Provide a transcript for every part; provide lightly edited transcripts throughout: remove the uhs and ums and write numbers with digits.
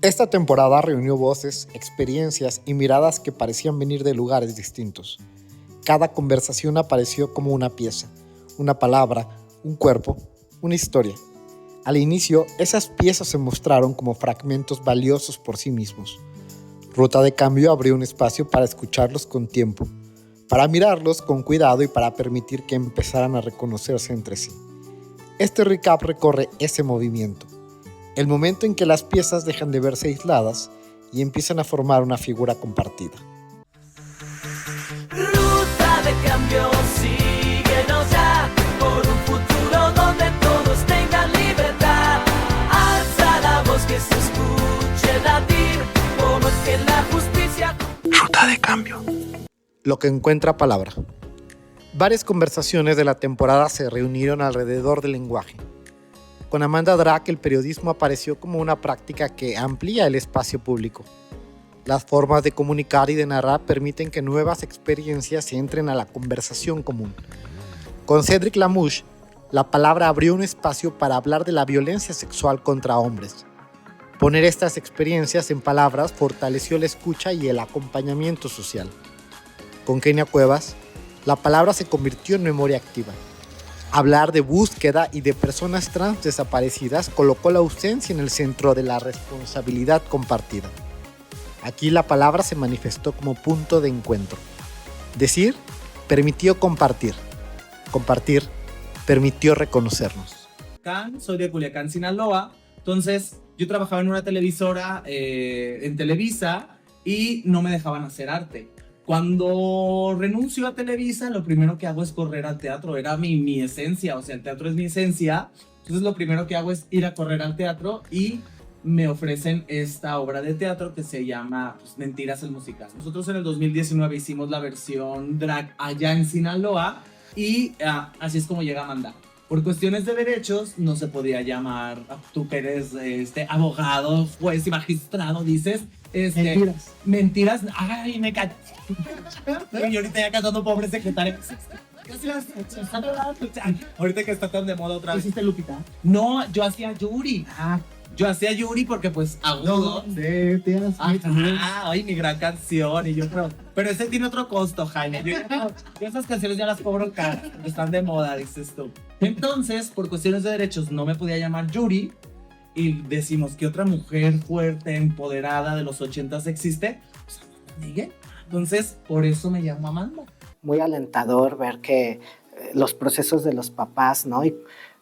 Esta temporada reunió voces, experiencias y miradas que parecían venir de lugares distintos. Cada conversación apareció como una pieza, una palabra, un cuerpo, una historia. Al inicio, esas piezas se mostraron como fragmentos valiosos por sí mismos. Ruta de Cambio abrió un espacio para escucharlos con tiempo, para mirarlos con cuidado y para permitir que empezaran a reconocerse entre sí. Este recap recorre ese movimiento, el momento en que las piezas dejan de verse aisladas y empiezan a formar una figura compartida. Ruta de Cambio, síguenos ya, por un futuro donde todos tengan libertad. Alza la voz que se escuche latir, como es que la justicia... Ruta de Cambio. Lo que encuentra palabra. Varias conversaciones de la temporada se reunieron alrededor del lenguaje. Con Amanda Drack, el periodismo apareció como una práctica que amplía el espacio público. Las formas de comunicar y de narrar permiten que nuevas experiencias entren a la conversación común. Con Cédric Lamouche, la palabra abrió un espacio para hablar de la violencia sexual contra hombres. Poner estas experiencias en palabras fortaleció la escucha y el acompañamiento social. Con Kenia Cuevas, la palabra se convirtió en memoria activa. Hablar de búsqueda y de personas trans desaparecidas colocó la ausencia en el centro de la responsabilidad compartida. Aquí la palabra se manifestó como punto de encuentro. Decir permitió compartir. Compartir permitió reconocernos. Soy de Culiacán, Sinaloa. Entonces, yo trabajaba en una televisora, en Televisa, y no me dejaban hacer arte. Cuando renuncio a Televisa, lo primero que hago es correr al teatro. Era mi esencia, o sea, el teatro es mi esencia. Entonces, lo primero que hago es ir a correr al teatro y me ofrecen esta obra de teatro que se llama Mentiras el Musical. Nosotros en el 2019 hicimos la versión drag allá en Sinaloa y así es como llega Amanda. Por cuestiones de derechos no se podía llamar, tú que eres abogado, juez y magistrado, dices... Mentiras. Ay, me cae. Y ahorita ya cantando pobre secretaria. Ahorita que está tan de moda otra vez. ¿Hiciste Lupita? No, yo hacía Yuri. Yo hacía Yuri porque pues agudo. Sí, tienes. Ay, mi gran canción. Y yo pero ese tiene otro costo, Jaime. Yo esas canciones ya las cobro cara. Están de moda, dices tú. Entonces, por cuestiones de derechos, no me podía llamar Yuri. Y decimos que otra mujer fuerte, empoderada de los 80s existe, pues Miguel. Entonces, por eso me llamo Amanda. Muy alentador ver que los procesos de los papás, ¿no? Y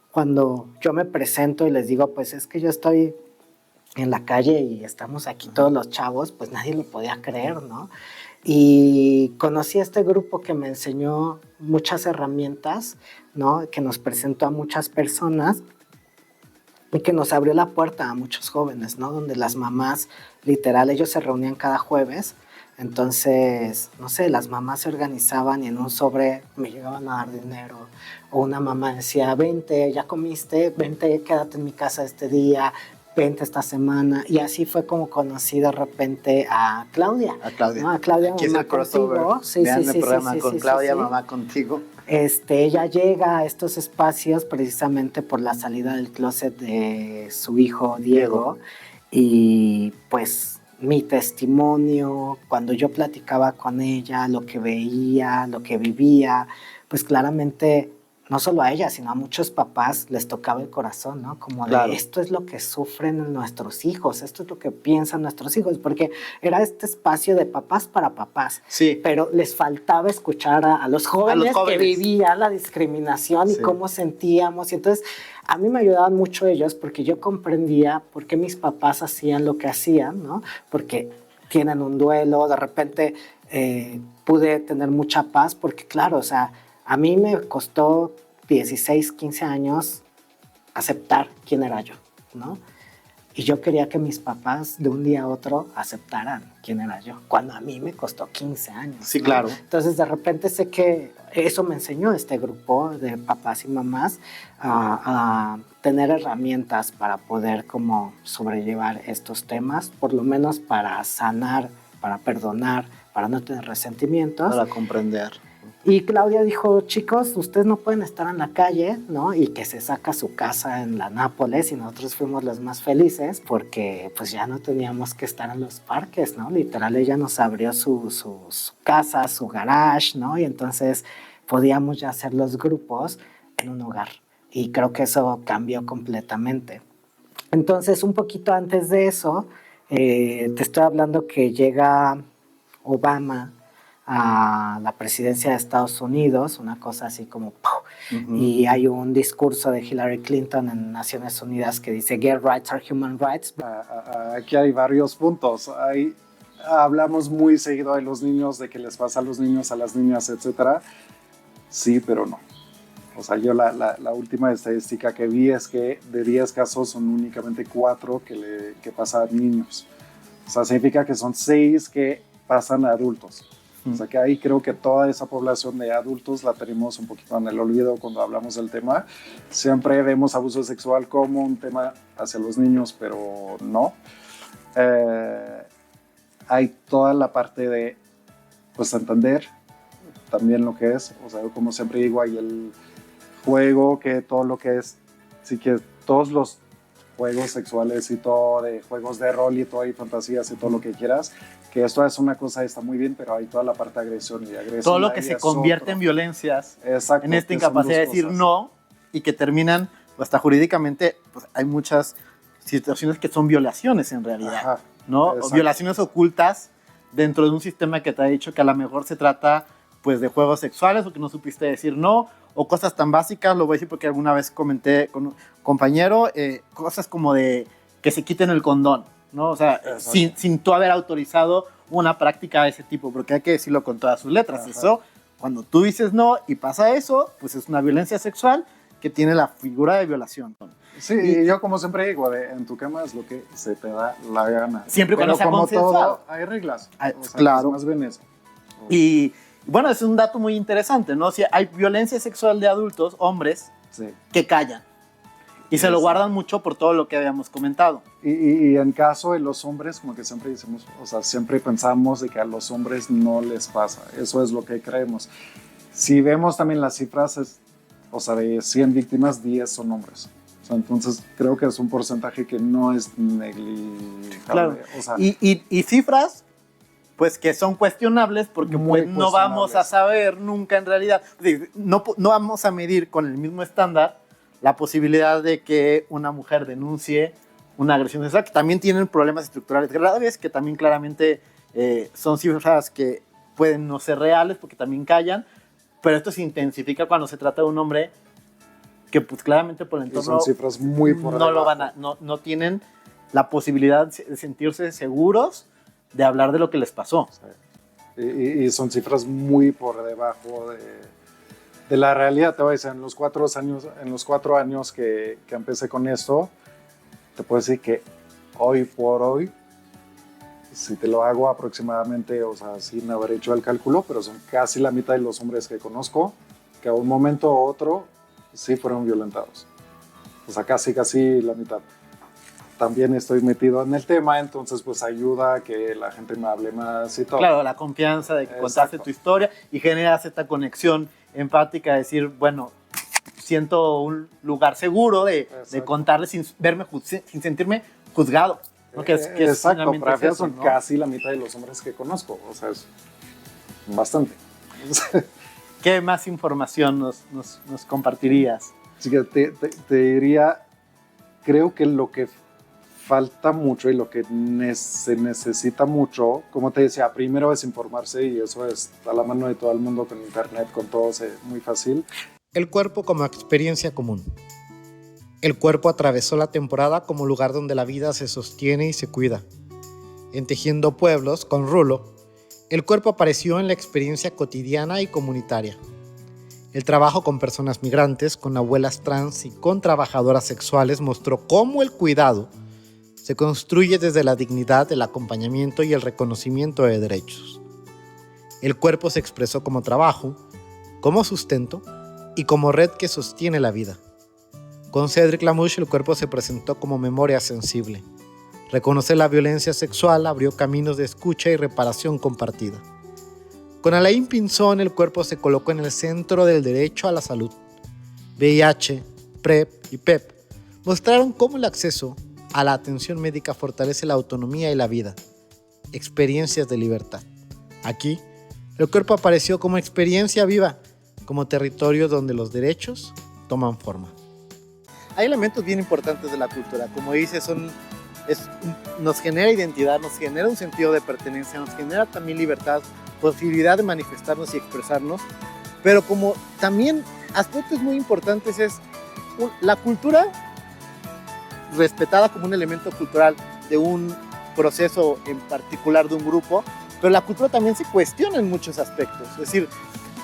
cuando yo me presento y les digo, pues es que yo estoy en la calle y estamos aquí todos los chavos, pues nadie lo podía creer, ¿no? Y conocí a este grupo que me enseñó muchas herramientas, ¿no? Que nos presentó a muchas personas y que nos abrió la puerta a muchos jóvenes, ¿no? Donde las mamás, literal, ellos se reunían cada jueves. Entonces, no sé, las mamás se organizaban y en un sobre me llegaban a dar dinero. O una mamá decía, vente, ya comiste, vente, quédate en mi casa este día, vente esta semana. Y así fue como conocí de repente a Claudia. A Claudia. ¿No? A Claudia, aquí es el crossover. Vean el programa con Claudia, mamá contigo. Ella llega a estos espacios precisamente por la salida del closet de su hijo Diego. Y pues mi testimonio, cuando yo platicaba con ella, lo que veía, lo que vivía, pues claramente no solo a ella, sino a muchos papás les tocaba el corazón, ¿no? Como de esto es lo que sufren nuestros hijos, esto es lo que piensan nuestros hijos, porque era este espacio de papás para papás, sí. Pero les faltaba escuchar a los jóvenes que vivían la discriminación y cómo sentíamos, y entonces a mí me ayudaban mucho ellos porque yo comprendía por qué mis papás hacían lo que hacían, ¿no? Porque tienen un duelo, de repente pude tener mucha paz, porque claro, o sea, a mí me costó 16, 15 años aceptar quién era yo, ¿no? Y yo quería que mis papás de un día a otro aceptaran quién era yo, cuando a mí me costó 15 años. Sí, ¿no? claro. Entonces, de repente sé que eso me enseñó este grupo de papás y mamás a tener herramientas para poder como sobrellevar estos temas, por lo menos para sanar, para perdonar, para no tener resentimientos. Para comprender. Y Claudia dijo, chicos, ustedes no pueden estar en la calle, ¿no? Y que se saca su casa en la Nápoles y nosotros fuimos los más felices porque pues ya no teníamos que estar en los parques, ¿no? Literal, ella nos abrió su casa, su garage, ¿no? Y entonces podíamos ya hacer los grupos en un hogar. Y creo que eso cambió completamente. Entonces, un poquito antes de eso, te estoy hablando que llega Obama a la presidencia de Estados Unidos, una cosa así como ¡pum! Y hay un discurso de Hillary Clinton en Naciones Unidas que dice "Gay rights are human rights". Aquí hay varios puntos. Hablamos muy seguido de los niños, de qué les pasa a los niños, a las niñas, etcétera. Sí, pero no. O sea, yo la última estadística que vi es que de 10 casos son únicamente 4 que pasan a niños. O sea, significa que son 6 que pasan a adultos. O sea, que ahí creo que toda esa población de adultos la tenemos un poquito en el olvido cuando hablamos del tema. Siempre vemos abuso sexual como un tema hacia los niños, pero no. Hay toda la parte de, pues, entender también lo que es. O sea, como siempre digo, hay el juego, que todo lo que es, sí, que todos los juegos sexuales y todo, de juegos de rol y todo, y fantasías y todo lo que quieras, que esto es una cosa, está muy bien, pero hay toda la parte de agresión y agresión. Todo lo que se convierte en violencias, exacto, en esta incapacidad de decir no, y que terminan, hasta jurídicamente, pues hay muchas situaciones que son violaciones en realidad. Ajá, ¿no? O violaciones ocultas dentro de un sistema que te ha dicho que a lo mejor se trata pues de juegos sexuales o que no supiste decir no, o cosas tan básicas, lo voy a decir porque alguna vez comenté con un compañero, cosas como de que se quiten el condón, ¿no? O sea, sin tú haber autorizado una práctica de ese tipo, porque hay que decirlo con todas sus letras. Ajá. Eso, cuando tú dices no y pasa eso, pues es una violencia sexual que tiene la figura de violación. Sí, y yo como siempre digo, en tu cama es lo que se te da la gana. Siempre cuando sea consensuado. Como todo, hay reglas. O sea, claro. Más bien eso. Y bueno, es un dato muy interesante, ¿no? Si hay violencia sexual de adultos, hombres, sí, que callan. Y se lo guardan mucho por todo lo que habíamos comentado. Y en caso de los hombres, como que siempre decimos, o sea, siempre pensamos de que a los hombres no les pasa. Eso es lo que creemos. Si vemos también las cifras, o sea, de 100 víctimas, 10 son hombres. O sea, entonces creo que es un porcentaje que no es negligible. Claro. O sea, y cifras, pues que son cuestionables porque pues, no vamos a saber nunca en realidad. No vamos a medir con el mismo estándar la posibilidad de que una mujer denuncie una agresión sexual, que también tienen problemas estructurales graves, que también claramente son cifras que pueden no ser reales porque también callan, pero esto se intensifica cuando se trata de un hombre que pues claramente por el entorno son cifras muy por no tienen la posibilidad de sentirse seguros de hablar de lo que les pasó. Sí. Y son cifras muy por debajo de la realidad. Te voy a decir, en los 4 años que empecé con esto, te puedo decir que hoy por hoy, si te lo hago aproximadamente, o sea, sin haber hecho el cálculo, pero son casi la mitad de los hombres que conozco, que a un momento u otro sí fueron violentados. O sea, casi la mitad. También estoy metido en el tema, entonces pues ayuda a que la gente me hable más y todo. Claro, la confianza de que contaste tu historia y generas esta conexión empática, de decir, bueno, siento un lugar seguro de contarle sin sentirme juzgado. ¿No? Exacto, para mí son casi la mitad de los hombres que conozco, o sea, es bastante. ¿Qué más información nos compartirías? Así que te diría, creo que lo que falta mucho y lo que se necesita mucho, como te decía, primero es informarse y eso es a la mano de todo el mundo con internet, con todo, es muy fácil. El cuerpo como experiencia común. El cuerpo atravesó la temporada como lugar donde la vida se sostiene y se cuida. En Tejiendo Pueblos, con Rulo, el cuerpo apareció en la experiencia cotidiana y comunitaria. El trabajo con personas migrantes, con abuelas trans y con trabajadoras sexuales mostró cómo el cuidado se construye desde la dignidad, el acompañamiento y el reconocimiento de derechos. El cuerpo se expresó como trabajo, como sustento y como red que sostiene la vida. Con Cédric Lamouche el cuerpo se presentó como memoria sensible. Reconocer la violencia sexual abrió caminos de escucha y reparación compartida. Con Alain Pinzón, el cuerpo se colocó en el centro del derecho a la salud. VIH, PrEP y PEP mostraron cómo el acceso a la atención médica fortalece la autonomía y la vida. Experiencias de libertad. Aquí, el cuerpo apareció como experiencia viva, como territorio donde los derechos toman forma. Hay elementos bien importantes de la cultura, como dices, nos genera identidad, nos genera un sentido de pertenencia, nos genera también libertad, posibilidad de manifestarnos y expresarnos, pero como también aspectos muy importantes es la cultura respetada como un elemento cultural de un proceso en particular de un grupo, pero la cultura también se cuestiona en muchos aspectos. Es decir,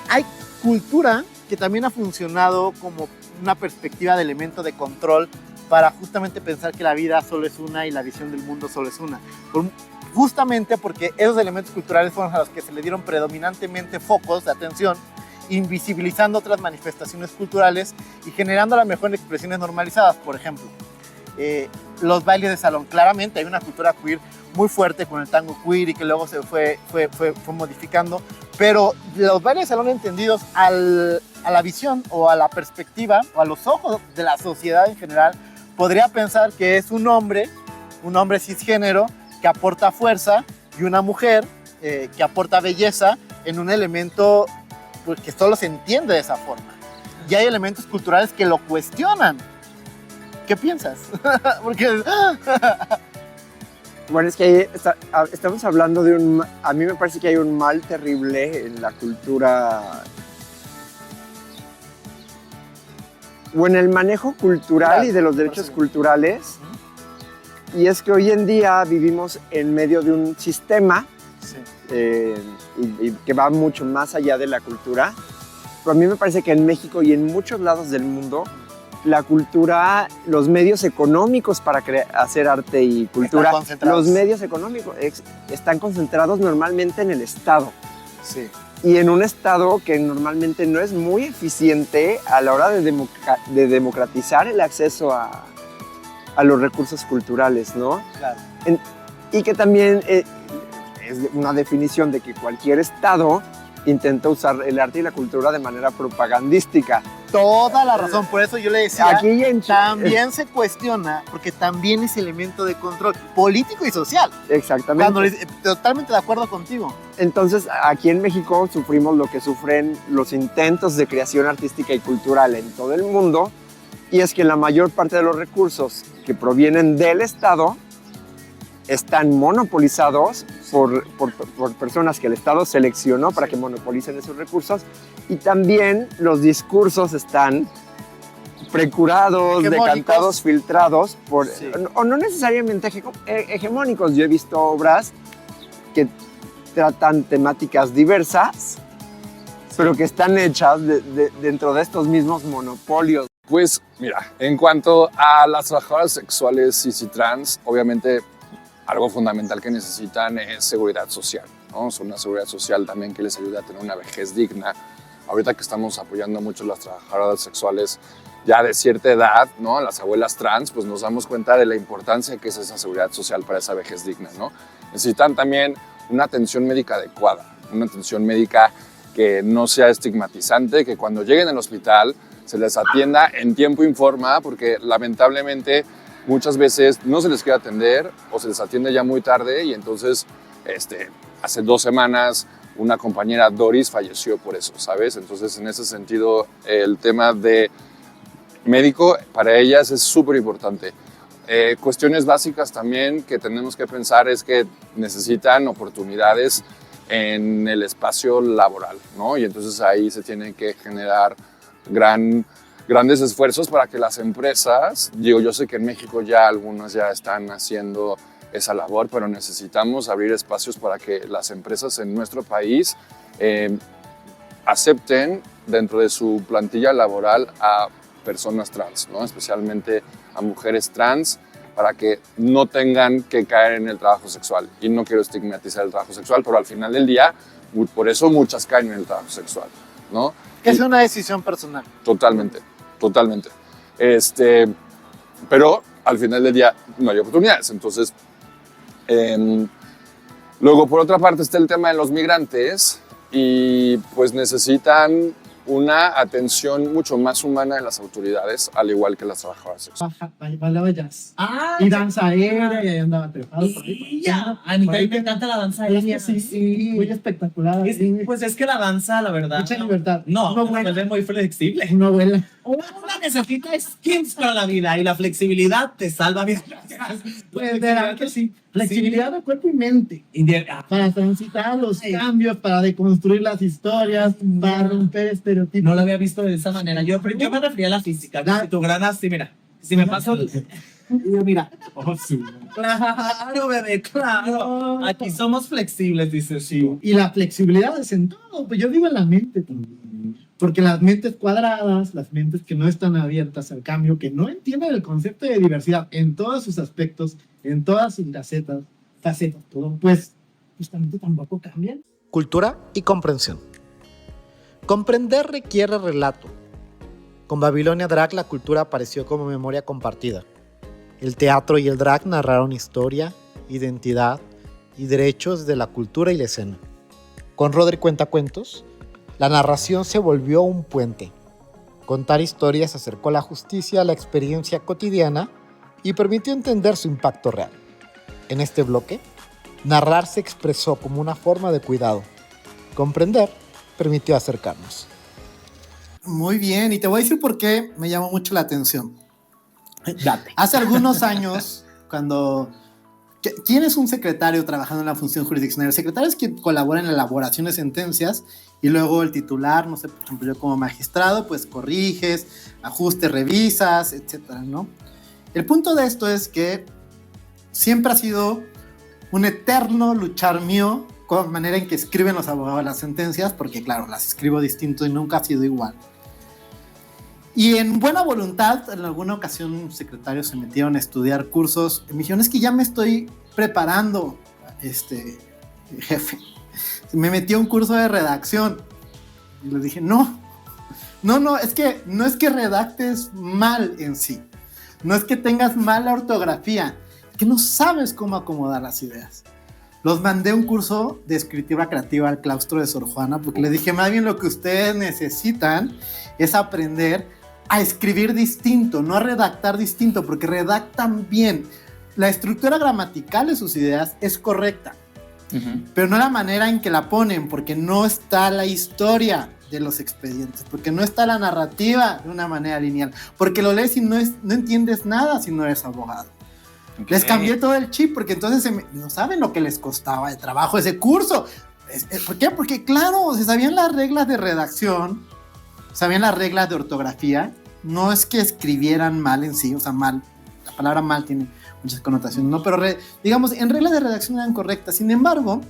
hay cultura que también ha funcionado como una perspectiva de elemento de control para justamente pensar que la vida solo es una y la visión del mundo solo es una. Justamente porque esos elementos culturales fueron a los que se le dieron predominantemente focos de atención, invisibilizando otras manifestaciones culturales y generando las mejores expresiones normalizadas. Por ejemplo, los bailes de salón. Claramente hay una cultura queer muy fuerte con el tango queer y que luego se fue modificando, pero los bailes de salón entendidos a la visión o a la perspectiva o a los ojos de la sociedad en general, podría pensar que es un hombre cisgénero que aporta fuerza y una mujer que aporta belleza en un elemento pues, que solo se entiende de esa forma. Y hay elementos culturales que lo cuestionan. ¿Qué piensas? Porque... Bueno, es que estamos hablando de a mí me parece que hay un mal terrible en la cultura o en el manejo cultural y de los derechos culturales. Y es que hoy en día vivimos en medio de un sistema y que va mucho más allá de la cultura. Pero a mí me parece que en México y en muchos lados del mundo la cultura, los medios económicos para hacer arte y cultura, los medios económicos están concentrados normalmente en el Estado. Sí. Y en un Estado que normalmente no es muy eficiente a la hora de democratizar el acceso a los recursos culturales, ¿no? Claro. Y que también es una definición de que cualquier Estado intenta usar el arte y la cultura de manera propagandística. Toda la razón, por eso yo le decía, aquí también se cuestiona, porque también es elemento de control político y social. Exactamente. Totalmente de acuerdo contigo. Entonces, aquí en México sufrimos lo que sufren los intentos de creación artística y cultural en todo el mundo, y es que la mayor parte de los recursos que provienen del Estado están monopolizados por personas que el Estado seleccionó para que monopolicen esos recursos, y también los discursos están precurados, decantados, filtrados, o no necesariamente hegemónicos. Yo he visto obras que tratan temáticas diversas, pero que están hechas dentro de estos mismos monopolios. Pues mira, en cuanto a las trabajadoras sexuales cis y trans, obviamente algo fundamental que necesitan es seguridad social, ¿no? Es una seguridad social también que les ayude a tener una vejez digna. Ahorita que estamos apoyando mucho a las trabajadoras sexuales ya de cierta edad, ¿no? Las abuelas trans, pues nos damos cuenta de la importancia que es esa seguridad social para esa vejez digna, ¿no? Necesitan también una atención médica adecuada, una atención médica que no sea estigmatizante, que cuando lleguen al hospital se les atienda en tiempo y forma, porque lamentablemente muchas veces no se les quiere atender o se les atiende ya muy tarde, y entonces hace 2 semanas una compañera, Doris, falleció por eso, ¿sabes? Entonces, en ese sentido, el tema de médico para ellas es súper importante. Cuestiones básicas también que tenemos que pensar es que necesitan oportunidades en el espacio laboral, ¿no? Y entonces ahí se tienen que generar grandes esfuerzos para que las empresas, yo sé que en México ya algunas ya están haciendo esa labor, pero necesitamos abrir espacios para que las empresas en nuestro país acepten dentro de su plantilla laboral a personas trans, ¿no? Especialmente a mujeres trans, para que no tengan que caer en el trabajo sexual. Y no quiero estigmatizar el trabajo sexual, pero al final del día, por eso muchas caen en el trabajo sexual, ¿no? Que es una decisión personal. Totalmente. Pero al final del día no hay oportunidades. Entonces, luego por otra parte está el tema de los migrantes, y pues necesitan una atención mucho más humana de las autoridades, al igual que las trabajadoras sexuales. Bailaba jazz. Ah, Y danza aérea, y ahí andaba trepado por ahí. y ya. A mí también me encanta la danza aérea. Sí, muy espectacular. Es- pues es que la danza, la verdad. Mucha libertad. No, Una no buena- es muy flexible. Una abuela. Una necesita skills para la vida y la flexibilidad te salva bien. Pues verán que sí. Flexibilidad de cuerpo y mente. Para transitar los cambios, para deconstruir las historias, para romper estereotipos. No lo había visto de esa manera. Yo me refería a la física. Si tu gran así, mira. Si me paso. Mira, Claro, bebé, claro. Aquí somos flexibles, dice Shiu. y la flexibilidad es en todo, pues yo digo en la mente también. Porque las mentes cuadradas, las mentes que no están abiertas al cambio, que no entienden el concepto de diversidad en todos sus aspectos, en todas sus facetas, todo, pues justamente tampoco cambian. Cultura y comprensión. Comprender requiere relato. Con Babilonia Drag la cultura apareció como memoria compartida. El teatro y el drag narraron historia, identidad y derechos de la cultura y la escena. Con Rodri Cuentacuentos, la narración se volvió un puente. Contar historias acercó la justicia a la experiencia cotidiana y permitió entender su impacto real. En este bloque, narrar se expresó como una forma de cuidado. Comprender permitió acercarnos. Muy bien, y te voy a decir por qué me llamó mucho la atención. Date. Hace algunos años, cuando... ¿Quién es un secretario trabajando en la función jurisdiccional? El secretario es quien colabora en la elaboración de sentencias y luego el titular, no sé, por ejemplo, yo como magistrado, pues corriges, ajustes, revisas, etcétera, ¿no? El punto de esto es que siempre ha sido un eterno luchar mío con la manera en que escriben los abogados las sentencias, porque claro, las escribo distinto y nunca ha sido igual. Y en buena voluntad, en alguna ocasión secretarios se metieron a estudiar cursos. Me dijeron, es que ya me estoy preparando, jefe. Me metí a un curso de redacción. Y les dije, no, es que no es que redactes mal en sí. No es que tengas mala ortografía. Es que no sabes cómo acomodar las ideas. Los mandé a un curso de escritura creativa al claustro de Sor Juana, porque les dije, más bien lo que ustedes necesitan es aprender a escribir distinto, no a redactar distinto, porque redactan bien. La estructura gramatical de sus ideas es correcta, pero no la manera en que la ponen, porque no está la historia de los expedientes, porque no está la narrativa de una manera lineal, porque lo lees y no entiendes nada si no eres abogado. Okay. Les cambié todo el chip, porque entonces no saben lo que les costaba de trabajo ese curso. ¿Por qué? Porque claro, se sabían las reglas de redacción, sabían las reglas de ortografía, no es que escribieran mal en sí, o sea, mal, la palabra mal tiene muchas connotaciones, ¿no? Pero digamos, en reglas de redacción eran correctas. Sin embargo,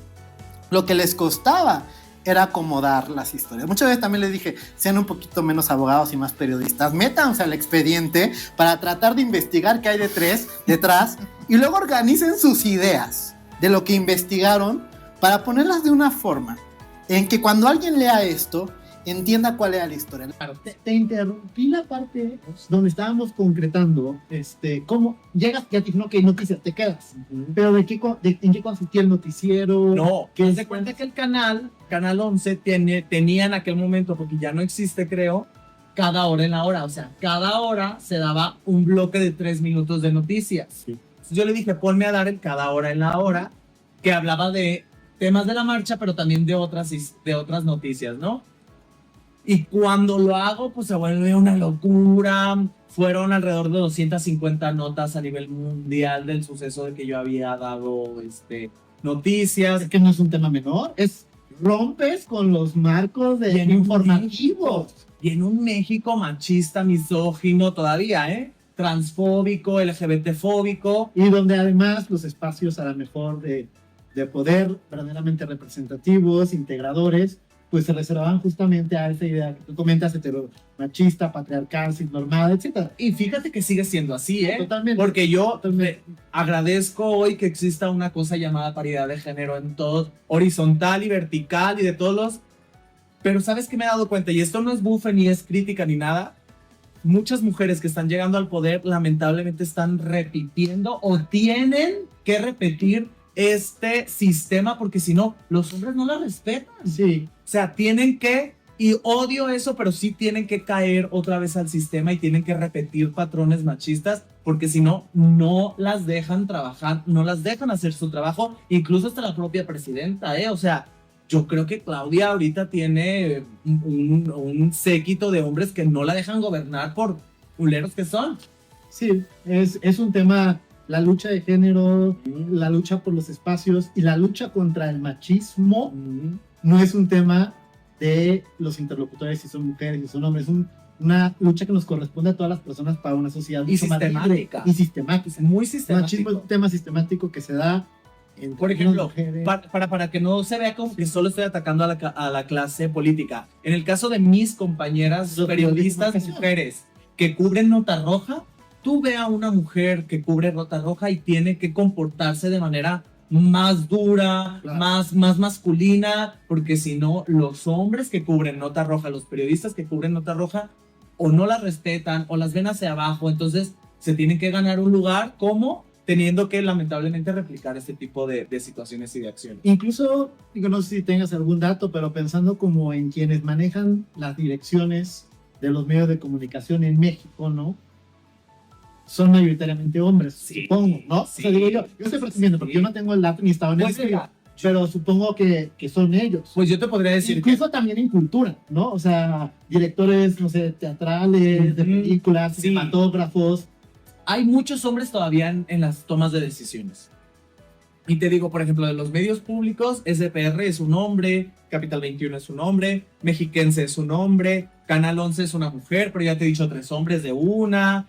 lo que les costaba era acomodar las historias. Muchas veces también les dije, sean un poquito menos abogados y más periodistas, métanse al expediente para tratar de investigar qué hay detrás y luego organicen sus ideas de lo que investigaron para ponerlas de una forma en que cuando alguien lea esto, entienda cuál era la historia. Claro, te interrumpí la parte donde estábamos concretando cómo llegas, ya te dije, no, que noticias te quedas, pero en qué consistía el noticiero. No, que se cuenta que el Canal 11 tenía en aquel momento, porque ya no existe, creo, cada hora en la hora, o sea, cada hora se daba un bloque de 3 minutos de noticias. Sí. Yo le dije, ponme a dar el cada hora en la hora, que hablaba de temas de la marcha, pero también de otras noticias, ¿no? Y cuando lo hago, pues se vuelve una locura. Fueron alrededor de 250 notas a nivel mundial del suceso de que yo había dado noticias. Es que no es un tema menor, rompes con los marcos de informativos. Y en un México machista, misógino todavía, transfóbico, LGBTfóbico. Y donde además los espacios a lo mejor de poder verdaderamente representativos, integradores, pues se reservaban justamente a esa idea que tú comentas, machista, patriarcal, cisnormada, etc. Y fíjate que sigue siendo así, Totalmente. Porque yo agradezco hoy que exista una cosa llamada paridad de género en todo, horizontal y vertical y de todos los... Pero ¿sabes qué me he dado cuenta? Y esto no es bufe, ni es crítica, ni nada. Muchas mujeres que están llegando al poder lamentablemente están repitiendo o tienen que repetir este sistema, porque si no, los hombres no la respetan. Sí. O sea, tienen que, y odio eso, pero sí tienen que caer otra vez al sistema y tienen que repetir patrones machistas, porque si no, no las dejan trabajar, no las dejan hacer su trabajo, incluso hasta la propia presidenta, ¿eh? O sea, yo creo que Claudia ahorita tiene un séquito de hombres que no la dejan gobernar por culeros que son. Sí, es un tema, la lucha de género, la lucha por los espacios y la lucha contra el machismo no es un tema de los interlocutores, si son mujeres, si son hombres, es una lucha que nos corresponde a todas las personas para una sociedad mucho más libre y sistemática. Muy El sistemático. machismo es un tema sistemático que se da en, Por ejemplo, mujeres. para que no se vea como que solo estoy atacando a la clase política. En el caso de mis compañeras Los periodistas periodistas mujeres que cubren Nota Roja, tú ve a una mujer que cubre Nota Roja y tiene que comportarse de manera más dura, Claro. más masculina, porque si no, los hombres que cubren Nota Roja, los periodistas que cubren Nota Roja, o no las respetan o las ven hacia abajo, entonces se tienen que ganar un lugar como teniendo que lamentablemente replicar este tipo de situaciones y de acciones. Incluso, digo, no sé si tengas algún dato, pero pensando como en quienes manejan las direcciones de los medios de comunicación en México, ¿no? Son mayoritariamente hombres, Sí, supongo, ¿no? sí, O sea, digo yo estoy presumiendo porque sí. yo no tengo el dato ni estaba en el Pues medio, mira, pero supongo que son ellos. pues yo te podría decir que Incluso también en cultura, ¿no? O sea, directores, no sé, teatrales, de Ujú. películas, Sí. cinematógrafos. hay muchos hombres todavía en las tomas de decisiones. Y te digo, por ejemplo, de los medios públicos, SPR es un hombre, Capital 21 es un hombre, Mexiquense es un hombre, Canal 11 es una mujer, pero ya te he dicho 3 hombres de una.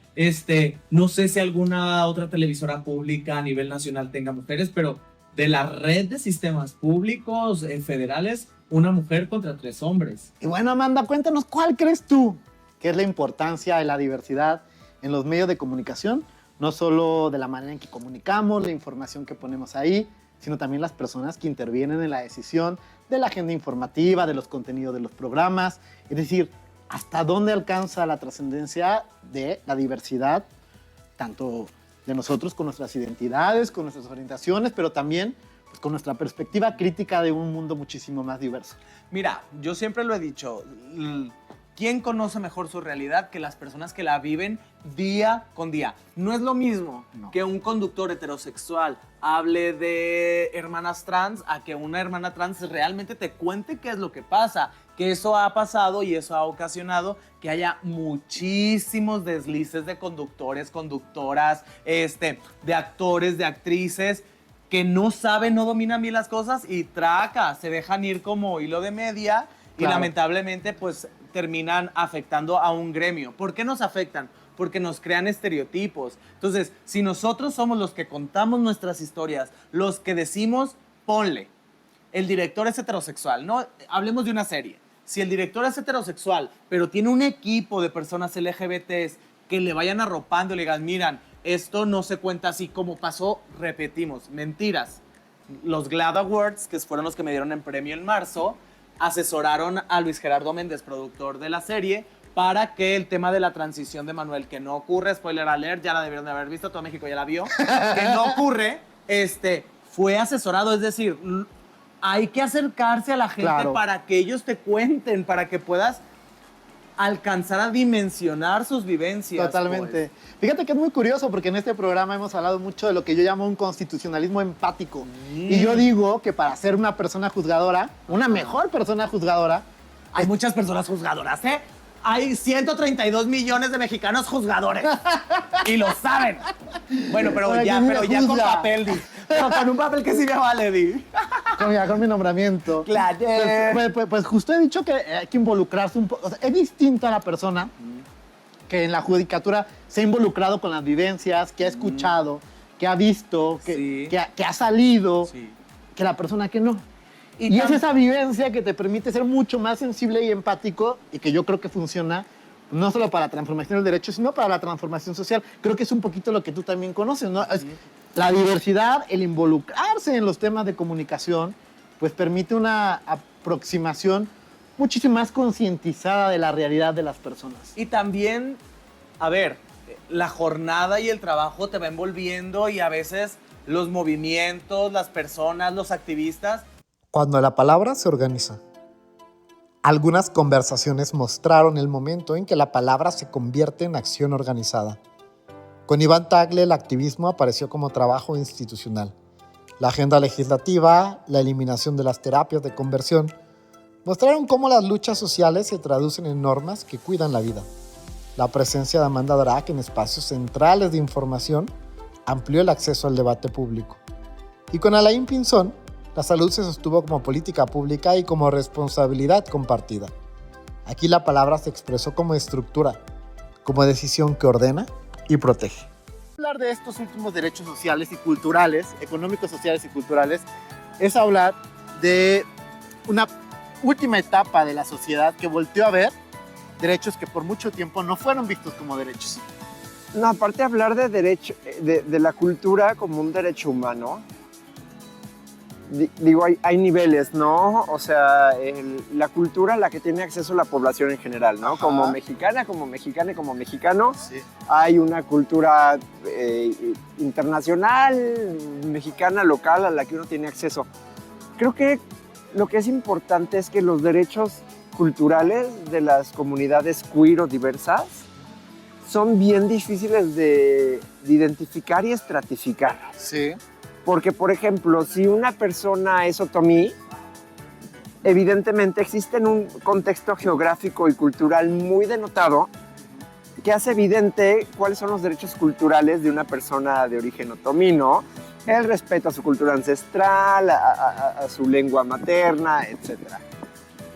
No sé si alguna otra televisora pública a nivel nacional tenga mujeres, pero de la red de sistemas públicos federales, una mujer contra 3 hombres. Y bueno, Amanda, cuéntanos, ¿cuál crees tú que es la importancia de la diversidad en los medios de comunicación? No solo de la manera en que comunicamos, la información que ponemos ahí, sino también las personas que intervienen en la decisión de la agenda informativa, de los contenidos de los programas. Es decir, hasta dónde alcanza la trascendencia de la diversidad, tanto de nosotros con nuestras identidades, con nuestras orientaciones, pero también pues, con nuestra perspectiva crítica de un mundo muchísimo más diverso. Mira, yo siempre lo he dicho, ¿quién conoce mejor su realidad que las personas que la viven día con día? No es lo mismo que un conductor heterosexual hable de hermanas trans a que una hermana trans realmente te cuente qué es lo que pasa, que eso ha pasado y eso ha ocasionado que haya muchísimos deslices de conductores, conductoras, de actores, de actrices, que no saben, no dominan bien las cosas y se dejan ir como hilo de media y Claro. lamentablemente pues terminan afectando a un gremio. ¿Por qué nos afectan? Porque nos crean estereotipos. Entonces, si nosotros somos los que contamos nuestras historias, los que decimos, ponle, el director es heterosexual, ¿no? Hablemos de una serie. Si el director es heterosexual, pero tiene un equipo de personas LGBTs que le vayan arropando y le digan, miran, esto no se cuenta así como pasó, repetimos, mentiras. Los GLAAD Awards, que fueron los que me dieron el premio en marzo, asesoraron a Luis Gerardo Méndez, productor de la serie, para que el tema de la transición de Manuel, que no ocurre, spoiler alert, ya la debieron de haber visto, todo México ya la vio, que no ocurre, fue asesorado, es decir, hay que acercarse a la gente Claro. para que ellos te cuenten, para que puedas alcanzar a dimensionar sus vivencias. Totalmente. Fíjate que es muy curioso porque en este programa hemos hablado mucho de lo que yo llamo un constitucionalismo empático. Y yo digo que para ser una persona juzgadora, una mejor persona juzgadora, Hay muchas personas juzgadoras, ¿eh? Hay 132 millones de mexicanos juzgadores. Y lo saben. Bueno, pero Ahora, ya, ¿quién me pero ya con juzga? papel, Di. Pero con un papel que sí me vale, Di. con mi nombramiento. Claro. Pues justo he dicho que hay que involucrarse un poco. O sea, es distinto a la persona que en la judicatura se ha involucrado con las vivencias, que ha escuchado, que ha visto, Sí. que ha salido, Sí. que la persona que no. Y es esa vivencia que te permite ser mucho más sensible y empático y que yo creo que funciona no solo para la transformación del derecho, sino para la transformación social. Creo que es un poquito lo que tú también conoces, ¿no? Es la diversidad, el involucrarse en los temas de comunicación, pues permite una aproximación muchísimo más concientizada de la realidad de las personas. Y también, a ver, la jornada y el trabajo te va envolviendo y a veces los movimientos, las personas, los activistas. Cuando la palabra se organiza. Algunas conversaciones mostraron el momento en que la palabra se convierte en acción organizada. Con Iván Tagle, el activismo apareció como trabajo institucional. La agenda legislativa, la eliminación de las terapias de conversión, mostraron cómo las luchas sociales se traducen en normas que cuidan la vida. La presencia de Amanda Drack en espacios centrales de información amplió el acceso al debate público. Y con Alain Pinzón, la salud se sostuvo como política pública y como responsabilidad compartida. Aquí la palabra se expresó como estructura, como decisión que ordena y protege. Hablar de estos últimos derechos sociales y culturales, económicos, sociales y culturales, es hablar de una última etapa de la sociedad que volteó a ver derechos que por mucho tiempo no fueron vistos como derechos. No, aparte de hablar de derecho, de la cultura como un derecho humano, digo, hay niveles, ¿no? O sea, la cultura a la que tiene acceso la población en general, ¿no? Ajá. Como mexicana y como mexicano. Sí. Hay una cultura internacional, mexicana, local, a la que uno tiene acceso. Creo que lo que es importante es que los derechos culturales de las comunidades queer o diversas son bien difíciles de identificar y estratificar. Sí. Porque, por ejemplo, si una persona es otomí, evidentemente existe en un contexto geográfico y cultural muy denotado que hace evidente cuáles son los derechos culturales de una persona de origen otomí, ¿no? El respeto a su cultura ancestral, a su lengua materna, etc.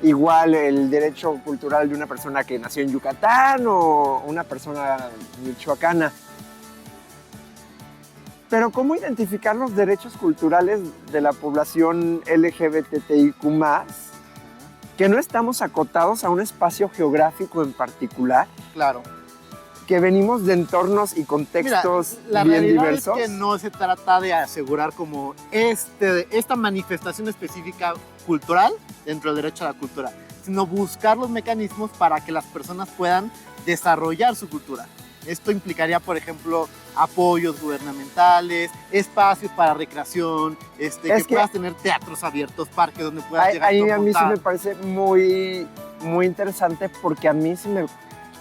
Igual el derecho cultural de una persona que nació en Yucatán o una persona michoacana. Pero ¿cómo identificar los derechos culturales de la población LGBTIQ+, que no estamos acotados a un espacio geográfico en particular? Claro. Que venimos de entornos y contextos la bien realidad diversos. es que no se trata de asegurar como esta manifestación específica cultural dentro del derecho a la cultura, sino buscar los mecanismos para que las personas puedan desarrollar su cultura. Esto implicaría, por ejemplo, apoyos gubernamentales, espacios para recreación, que puedas tener teatros abiertos, parques donde puedas llegar Ahí a mí sí montar. me parece muy, muy interesante porque a mí sí me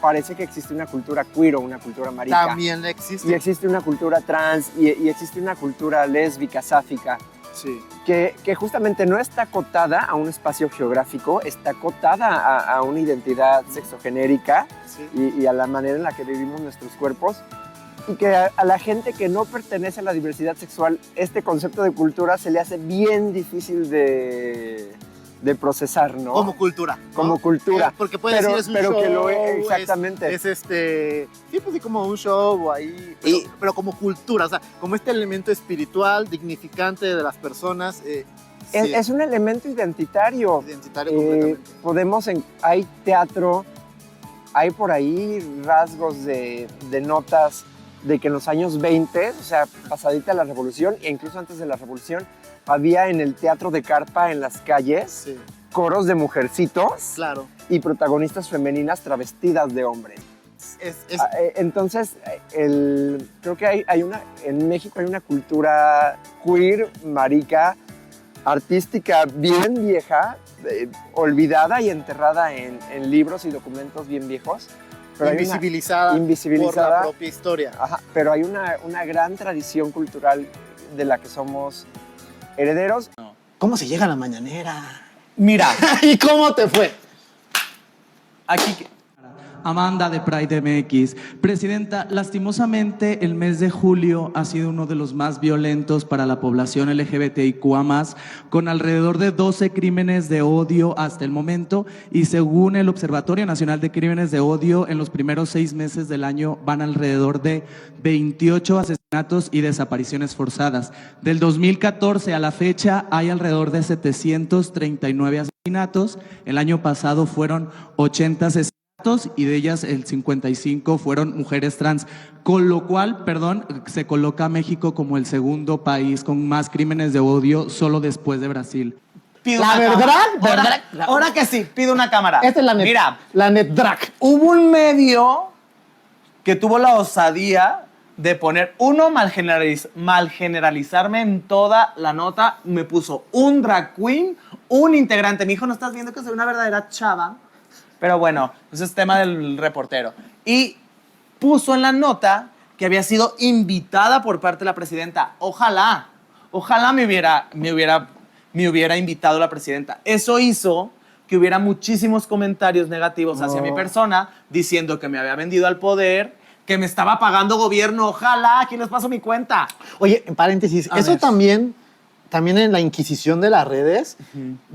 parece que existe una cultura queer o una cultura marica. También existe. Y existe una cultura trans y existe una cultura lésbica, sáfica. Sí. Que justamente no está acotada a un espacio geográfico, está acotada a una identidad sexogenérica y a la manera en la que vivimos nuestros cuerpos. Y que a la gente que no pertenece a la diversidad sexual, este concepto de cultura se le hace bien difícil de procesar, ¿no? Como cultura. ¿no? Como cultura. Porque puede decir es un pero show. que lo es, exactamente. Sí, pues sí, como un show ahí. Pero como cultura, o sea, como este elemento espiritual, dignificante de las personas. Es un elemento identitario. Identitario completamente. Hay teatro, hay por ahí rasgos de notas de que en los años 20, o sea, pasadita la revolución, e incluso antes de la revolución, había en el teatro de carpa en las calles coros de mujercitos y protagonistas femeninas travestidas de hombres. Entonces, creo que en México hay una cultura queer, marica, artística bien vieja, olvidada y enterrada en libros y documentos bien viejos. Pero invisibilizada por la propia historia. Ajá, pero hay una gran tradición cultural de la que somos herederos. ¿Cómo se llega a la mañanera? Mira. ¿Y cómo te fue? Aquí. Amanda de Pride MX. Presidenta, lastimosamente el mes de julio ha sido uno de los más violentos para la población LGBTIQA+, con alrededor de 12 crímenes de odio hasta el momento, y según el Observatorio Nacional de Crímenes de Odio, en los primeros 6 meses del año van alrededor de 28 asesinatos y desapariciones forzadas. Del 2014 a la fecha hay alrededor de 739 asesinatos. El año pasado fueron 80 asesinatos y de ellas el 55 fueron mujeres trans, con lo cual, se coloca a México como el segundo país con más crímenes de odio, solo después de Brasil. Ahora que sí, pido una cámara. Esta es la net. Mira, la NetDrac. Hubo un medio que tuvo la osadía de poner, mal generalizarme en toda la nota. Me puso un drag queen, un integrante. Mi hijo, ¿no estás viendo que soy una verdadera chava? Pero bueno, ese es tema del reportero. Y puso en la nota que había sido invitada por parte de la presidenta. Ojalá me hubiera invitado la presidenta. Eso hizo que hubiera muchísimos comentarios negativos hacia mi persona, diciendo que me había vendido al poder, que me estaba pagando gobierno. Ojalá, aquí les paso mi cuenta. Oye, en paréntesis, A eso ver. también en la inquisición de las redes,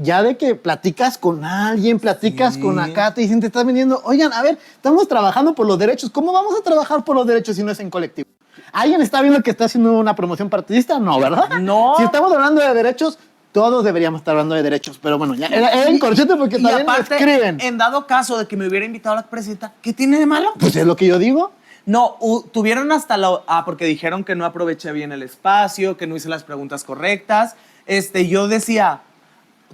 ya de que platicas con alguien, platicas con acá, te dicen, te estás vendiendo. Oigan, a ver, estamos trabajando por los derechos. ¿Cómo vamos a trabajar por los derechos si no es en colectivo? ¿Alguien está viendo que está haciendo una promoción partidista? No, ¿verdad? No. Si estamos hablando de derechos, todos deberíamos estar hablando de derechos. Pero bueno, ya era en corchete porque Y también aparte, escriben. en dado caso de que me hubiera invitado la presidenta, ¿qué tiene de malo? Pues es lo que yo digo. No, tuvieron hasta porque dijeron que no aproveché bien el espacio, que no hice las preguntas correctas. Yo decía,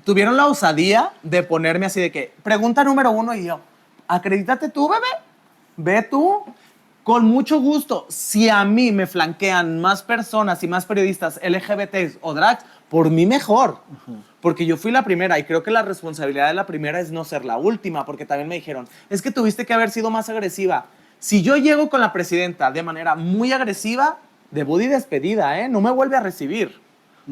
tuvieron la osadía de ponerme así de que, pregunta número 1, y yo, acredítate tú, bebé, ve tú. Con mucho gusto, si a mí me flanquean más personas y más periodistas LGBTs o drags, por mí mejor. Porque yo fui la primera y creo que la responsabilidad de la primera es no ser la última, porque también me dijeron, es que tuviste que haber sido más agresiva. Si yo llego con la presidenta de manera muy agresiva, debut y despedida, ¿eh? No me vuelve a recibir.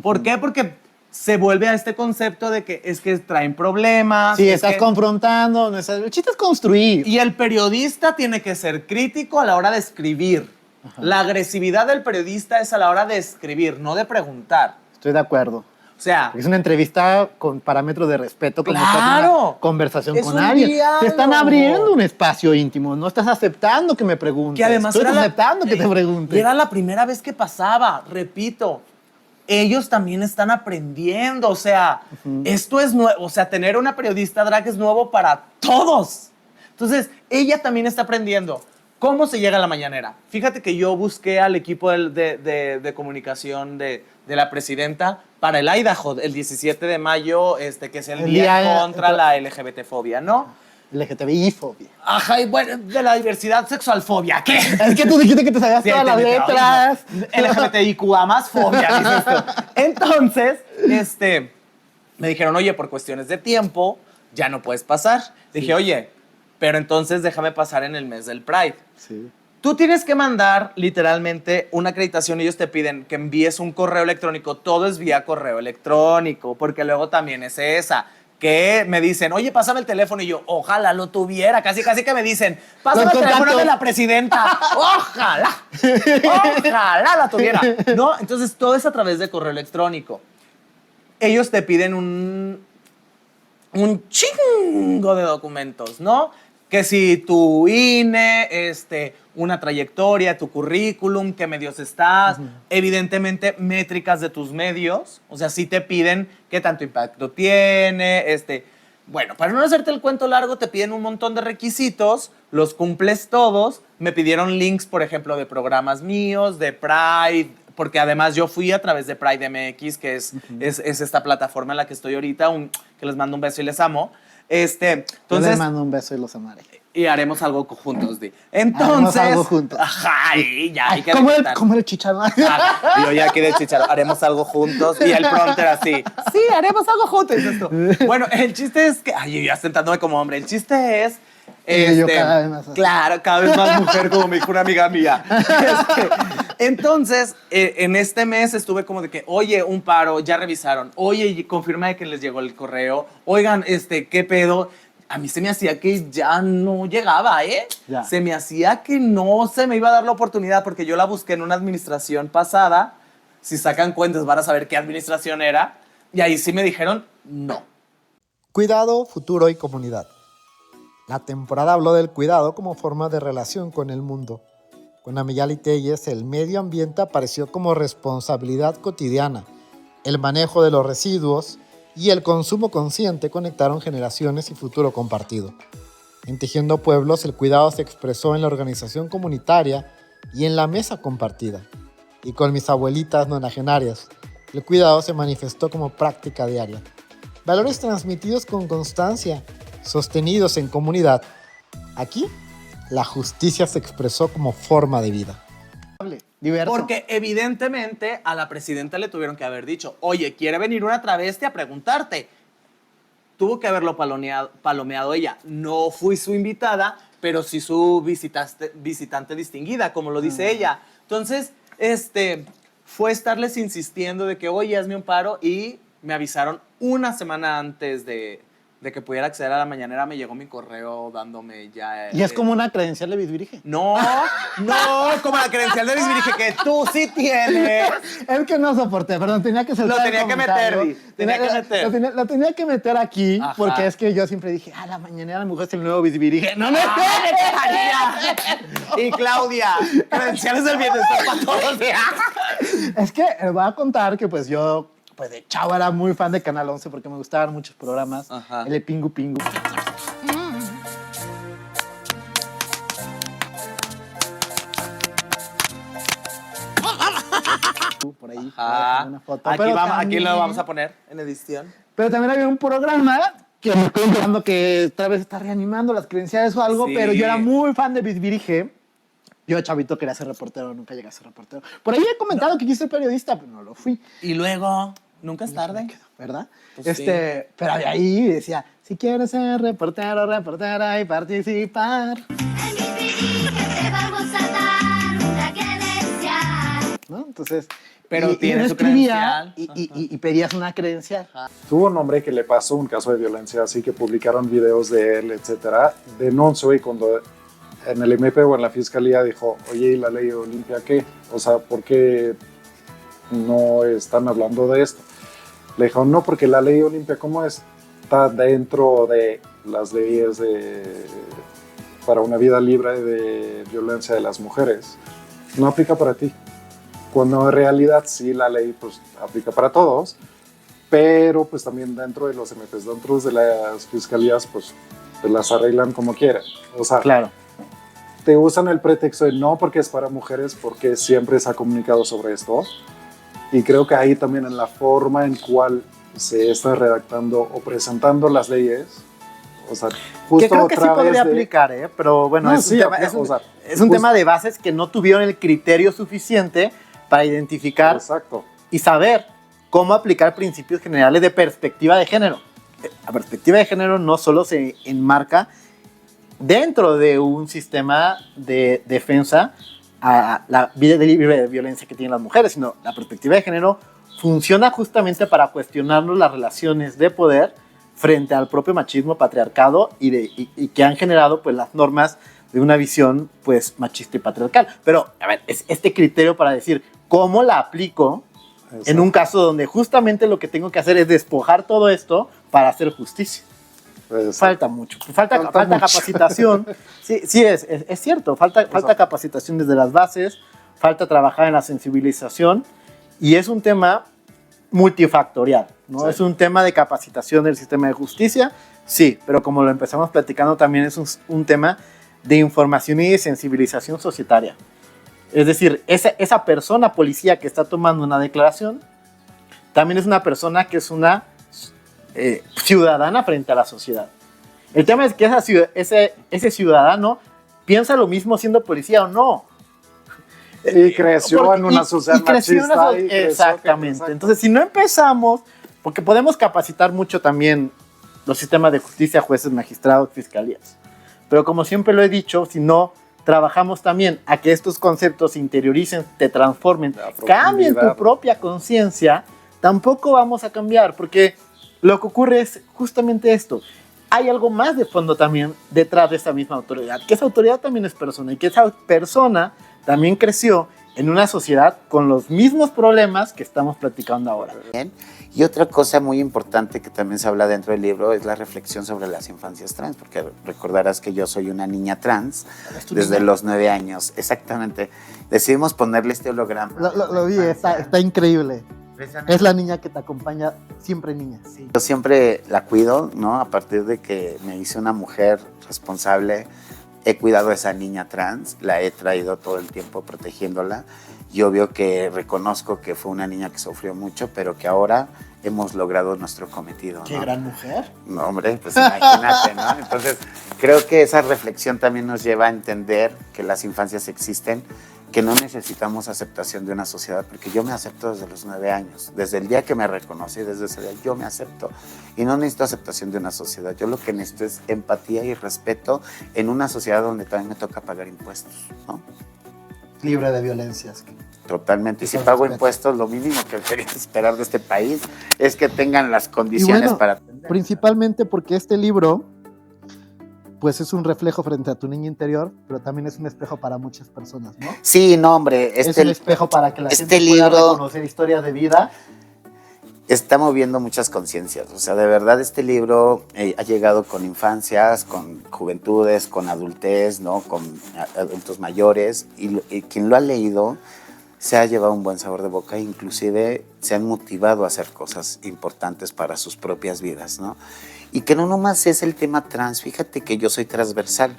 ¿Por qué? Porque se vuelve a este concepto de que es que traen problemas. Sí, es estás que... confrontando. El chiste es construir. Y el periodista tiene que ser crítico a la hora de escribir. La agresividad del periodista es a la hora de escribir, no de preguntar. Estoy de acuerdo. O sea, es una entrevista con parámetros de respeto, como estás en ¡claro! una conversación Es con un alguien. diálogo. Te están abriendo un espacio íntimo, no estás aceptando que me preguntes. Que además Tú era estás la- aceptando que te preguntes. Y era la primera vez que pasaba, repito. Ellos también están aprendiendo, o sea, esto es nuevo, o sea, tener una periodista drag es nuevo para todos. Entonces, ella también está aprendiendo. ¿Cómo se llega a la mañanera? Fíjate que yo busqué al equipo de comunicación de la presidenta para el Idaho, el 17 de mayo, que es el día contra la LGBT-fobia, ¿no? LGTBI-fobia. Ajá, y bueno, de la diversidad sexual-fobia, ¿qué? Es que tú dijiste que te sabías Sí, todas las entendí, letras. LGBTIQA más fobia, dices tú. Entonces, me dijeron, oye, por cuestiones de tiempo, ya no puedes pasar. Dije, oye, pero entonces déjame pasar en el mes del Pride. Sí. Tú tienes que mandar literalmente una acreditación. Ellos te piden que envíes un correo electrónico. Todo es vía correo electrónico, porque luego también es esa. Que me dicen, oye, pásame el teléfono. Y yo, ojalá lo tuviera. Casi que me dicen, pásame el teléfono de la presidenta. Ojalá. Ojalá la tuviera. No, entonces todo es a través de correo electrónico. Ellos te piden un chingo de documentos, ¿no? Que si tu INE, una trayectoria, tu currículum, qué medios estás, evidentemente métricas de tus medios, o sea, sí te piden qué tanto impacto tiene, bueno, para no hacerte el cuento largo, te piden un montón de requisitos, los cumples todos, me pidieron links, por ejemplo, de programas míos, de Pride, porque además yo fui a través de Pride MX, que es esta plataforma en la que estoy ahorita, que les mando un beso y les amo. Yo Entonces, les mando un beso y los amaré. y haremos algo juntos, Di. Entonces, Haremos algo juntos. Ajá, y ya hay que ¿Cómo el chicharrón? y yo ya aquí de chicharo, haremos algo juntos. Y el prompter así, sí, haremos algo juntos. Y dices tú, bueno, el chiste es que, ay, yo ya sentándome como hombre, el chiste es, Yo cada vez más así. claro, cada vez más mujer, como me dijo una amiga mía. Entonces, en este mes estuve como de que, oye, un paro, ya revisaron, oye, confirma de que les llegó el correo, oigan, ¿qué pedo? A mí se me hacía que ya no llegaba, ¿eh? Ya. Se me hacía que no se me iba a dar la oportunidad porque yo la busqué en una administración pasada. Si sacan cuentas van a saber qué administración era. Y ahí sí me dijeron no. Cuidado, futuro y comunidad. La temporada habló del cuidado como forma de relación con el mundo. Con Amiyali Telles, el medio ambiente apareció como responsabilidad cotidiana. El manejo de los residuos y el consumo consciente conectaron generaciones y futuro compartido. En Tejiendo Pueblos, el cuidado se expresó en la organización comunitaria y en la mesa compartida. Y con mis abuelitas nonagenarias, el cuidado se manifestó como práctica diaria. Valores transmitidos con constancia, sostenidos en comunidad. Aquí, la justicia se expresó como forma de vida. Diverso. Porque evidentemente a la presidenta le tuvieron que haber dicho, oye, ¿quiere venir una travesti a preguntarte? Tuvo que haberlo palomeado ella. No fui su invitada, pero sí su visitante distinguida, como lo dice ella. Entonces, fue estarles insistiendo de que, oye, hazme un paro, y me avisaron una semana antes de que pudiera acceder a la mañanera. Me llegó mi correo dándome ya... ¿Y es como una credencial de bisbirige? No, como la credencial de bisbirige que tú sí tienes. Es que no soporté, perdón, tenía que soltar Lo tenía el que comentario. meter, Di, tenía que meter. Lo tenía que meter aquí, Ajá. porque es que yo siempre dije, la mañanera a lo mejor es el nuevo bisbirige. No, Y Claudia, credenciales del bienestar para todos. Es que voy a contar que pues yo, pues de chavo era muy fan de Canal 11 porque me gustaban muchos programas. Ajá. El de Pingu Pingu. Por ahí. Ajá. Una foto. Aquí, Pero aquí lo también- vamos a poner en edición. Pero también había un programa que me estoy enterando que tal vez está reanimando las credenciales o algo, Sí. pero yo era muy fan de Bisbirige. Yo, chavito, quería ser reportero, nunca llegué a ser reportero. Por ahí he comentado que quise ser periodista, pero no lo fui, Y luego, nunca es tarde. ¿verdad? Pues sí. Pero de ahí decía, si quieres ser reportero, reportera y participar, Te vamos a dar una credencial. ¿no? Entonces, Pero tiene uno su escribía credencial. y pedías una credencial. Tuvo un hombre que le pasó un caso de violencia, así que publicaron videos de él, etcétera. Denunció, y cuando en el MP o en la fiscalía dijo, oye, ¿y la ley Olimpia qué? O sea, ¿por qué no están hablando de esto? Le dijo, no, porque la ley Olimpia, ¿cómo está dentro de las leyes para una vida libre de violencia de las mujeres? No aplica para ti. Cuando en realidad sí la ley pues aplica para todos, pero pues también dentro de los MPs, dentro de las fiscalías, pues las arreglan como quieran. O sea, Claro. te usan el pretexto de no porque es para mujeres, porque siempre se ha comunicado sobre esto. Y creo que ahí también en la forma en cual se está redactando o presentando las leyes, o sea, justo Que creo que sí otra vez podría de- aplicar, pero bueno, No, es, sí, un tema, aplica, es un- o sea, es un justo- tema de bases que no tuvieron el criterio suficiente para identificar Exacto. y saber cómo aplicar principios generales de perspectiva de género. La perspectiva de género no solo se enmarca dentro de un sistema de defensa a la vida libre de violencia que tienen las mujeres, sino la perspectiva de género funciona justamente para cuestionarnos las relaciones de poder frente al propio machismo, patriarcado y que han generado pues las normas de una visión pues machista y patriarcal. Pero a ver, es este criterio para decir cómo la aplico en un caso donde justamente lo que tengo que hacer es despojar todo esto para hacer justicia. Falta mucho, falta mucho. capacitación. Sí, es cierto, falta capacitación desde las bases, falta trabajar en la sensibilización y es un tema multifactorial, ¿no? Sí. Es un tema de capacitación del sistema de justicia, sí, pero como lo empezamos platicando también es un tema de información y de sensibilización societaria. Es decir, esa persona policía que está tomando una declaración también es una persona que es una ciudadana frente a la sociedad. El tema es que ese ciudadano piensa lo mismo siendo policía o no. Y creció en una sociedad creció en una machista. so- y creció- exactamente. exacto. Entonces, si no empezamos, porque podemos capacitar mucho también los sistemas de justicia, jueces, magistrados, fiscalías. Pero como siempre lo he dicho, si no trabajamos también a que estos conceptos se interioricen, te transformen, cambien tu profundidad. propia conciencia, tampoco vamos a cambiar, porque lo que ocurre es justamente esto. Hay algo más de fondo también detrás de esa misma autoridad, que esa autoridad también es persona y que esa persona también creció en una sociedad con los mismos problemas que estamos platicando ahora. Bien. Y otra cosa muy importante que también se habla dentro del libro es la reflexión sobre las infancias trans, porque recordarás que yo soy una niña trans desde los 9 años, exactamente. Decidimos ponerle este holograma. Lo vi, está increíble. Es la niña que te acompaña, siempre niña. Sí. Yo siempre la cuido, ¿no? A partir de que me hice una mujer responsable, he cuidado a esa niña trans, la he traído todo el tiempo protegiéndola. Y obvio que reconozco que fue una niña que sufrió mucho, pero que ahora hemos logrado nuestro cometido. Qué ¿no? gran mujer. No, hombre, pues imagínate, ¿no? Entonces, creo que esa reflexión también nos lleva a entender que las infancias existen que no necesitamos aceptación de una sociedad, porque yo me acepto desde los 9 años. Desde el día que me reconocí, desde ese día, yo me acepto. Y no necesito aceptación de una sociedad. Yo lo que necesito es empatía y respeto en una sociedad donde también me toca pagar impuestos, ¿no? Libre de violencias. Totalmente. Y si pago impuestos, lo mínimo que debería esperar de este país es que tengan las condiciones bueno, para atender. Principalmente porque este libro, pues es un reflejo frente a tu niña interior, pero también es un espejo para muchas personas, ¿no? Sí, no, hombre. Es un espejo para que la gente pueda libro reconocer historias de vida. está moviendo muchas conciencias. O sea, de verdad este libro ha llegado con infancias, con juventudes, con adultez, ¿no? Con adultos mayores. Y quien lo ha leído se ha llevado un buen sabor de boca e inclusive se han motivado a hacer cosas importantes para sus propias vidas, ¿no? Y que no nomás es el tema trans, fíjate que yo soy transversal,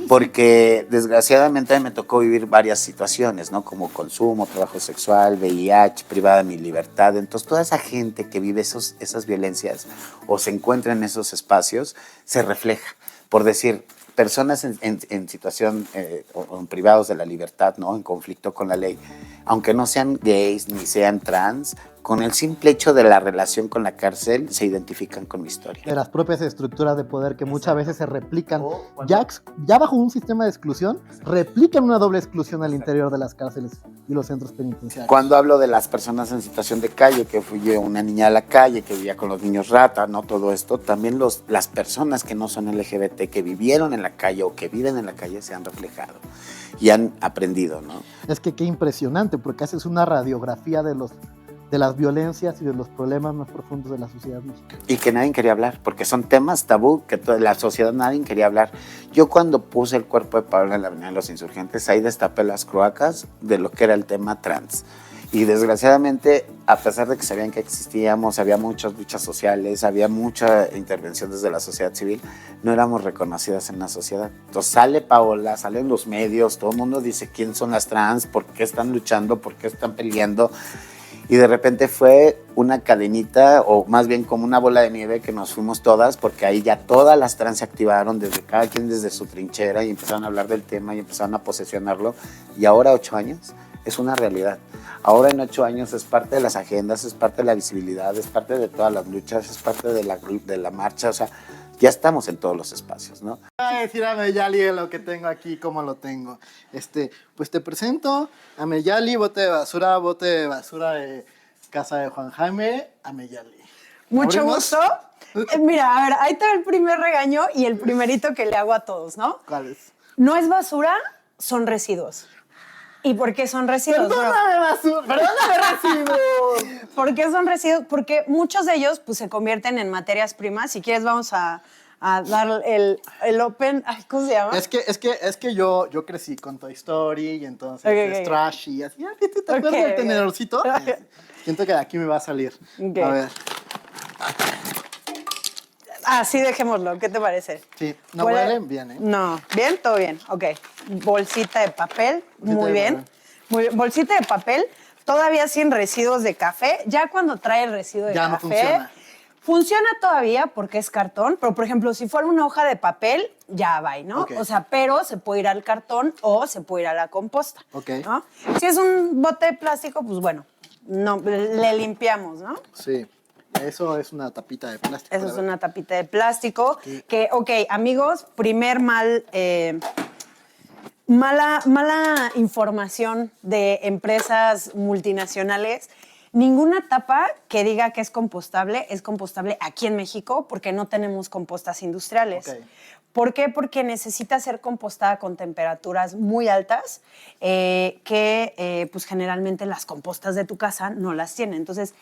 porque desgraciadamente me tocó vivir varias situaciones, ¿no? Como consumo, trabajo sexual, VIH, privada de mi libertad. Entonces toda esa gente que vive esas violencias o se encuentra en esos espacios, se refleja. Por decir, personas en situación o en privados de la libertad, ¿no? En conflicto con la ley, aunque no sean gays ni sean trans, con el simple hecho de la relación con la cárcel se identifican con mi historia. De las propias estructuras de poder que muchas veces se replican. Ya bajo un sistema de exclusión, replican una doble exclusión al interior de las cárceles y los centros penitenciarios. Cuando hablo de las personas en situación de calle, que fui yo una niña a la calle, que vivía con los niños rata, ¿no? Todo esto, también las personas que no son LGBT, que vivieron en la calle o que viven en la calle, se han reflejado y han aprendido, ¿no? Es que qué impresionante, porque haces una radiografía de las violencias y de los problemas más profundos de la sociedad mexicana. Y que nadie quería hablar, porque son temas tabú que toda la sociedad nadie quería hablar. Yo cuando puse el cuerpo de Paola en la Avenida de los Insurgentes, ahí destapé las cloacas de lo que era el tema trans. Y desgraciadamente, a pesar de que sabían que existíamos, había muchas luchas sociales, había mucha intervención desde la sociedad civil, no éramos reconocidas en la sociedad. Entonces sale Paola, salen los medios, todo el mundo dice quién son las trans, por qué están luchando, por qué están peleando. Y de repente fue una cadenita, o más bien como una bola de nieve que nos fuimos todas, porque ahí ya todas las trans se activaron, desde cada quien desde su trinchera, y empezaron a hablar del tema y empezaron a posesionarlo. Y ahora, 8 años, es una realidad. Ahora en 8 años es parte de las agendas, es parte de la visibilidad, es parte de todas las luchas, es parte de la marcha, o sea, ya estamos en todos los espacios, ¿no? Voy a decir a Meyali lo que tengo aquí, cómo lo tengo. Pues te presento a Meyali, bote de basura de casa de Juan Jaime, a Meyali. Mucho ¿Abrimos? gusto. Mira, a ver, ahí está el primer regaño y el primerito que le hago a todos, ¿no? ¿Cuál es? No es basura, son residuos. ¿Y por qué son residuos? Perdóname, residuos. ¿Por qué son residuos? Porque muchos de ellos pues, se convierten en materias primas. Si quieres, vamos a dar el open. Ay, ¿cómo se llama? Es que yo crecí con Toy Story y entonces es trashy y así. ¿Te acuerdas del tenedorcito? Siento que de aquí me va a salir. Okay. A ver. Sí, dejémoslo. ¿Qué te parece? Sí, no huelen bien, ¿eh? No, bien, todo bien. Ok. Bolsita de papel, muy bien. Muy bien. Bolsita de papel, todavía sin residuos de café. Ya cuando trae el residuo de ya café. No funciona. Funciona todavía porque es cartón, pero por ejemplo, si fuera una hoja de papel, ya va, ¿no? Okay. O sea, pero se puede ir al cartón o se puede ir a la composta. Ok. ¿No? Si es un bote de plástico, pues bueno, no, le limpiamos, ¿no? Sí. Eso es una tapita de plástico. Eso es una tapita de plástico. Sí. Que, ok, amigos, mala información de empresas multinacionales. Ninguna tapa que diga que es compostable aquí en México porque no tenemos compostas industriales. Okay. ¿Por qué? Porque necesita ser compostada con temperaturas muy altas que pues generalmente las compostas de tu casa no las tienen. Entonces,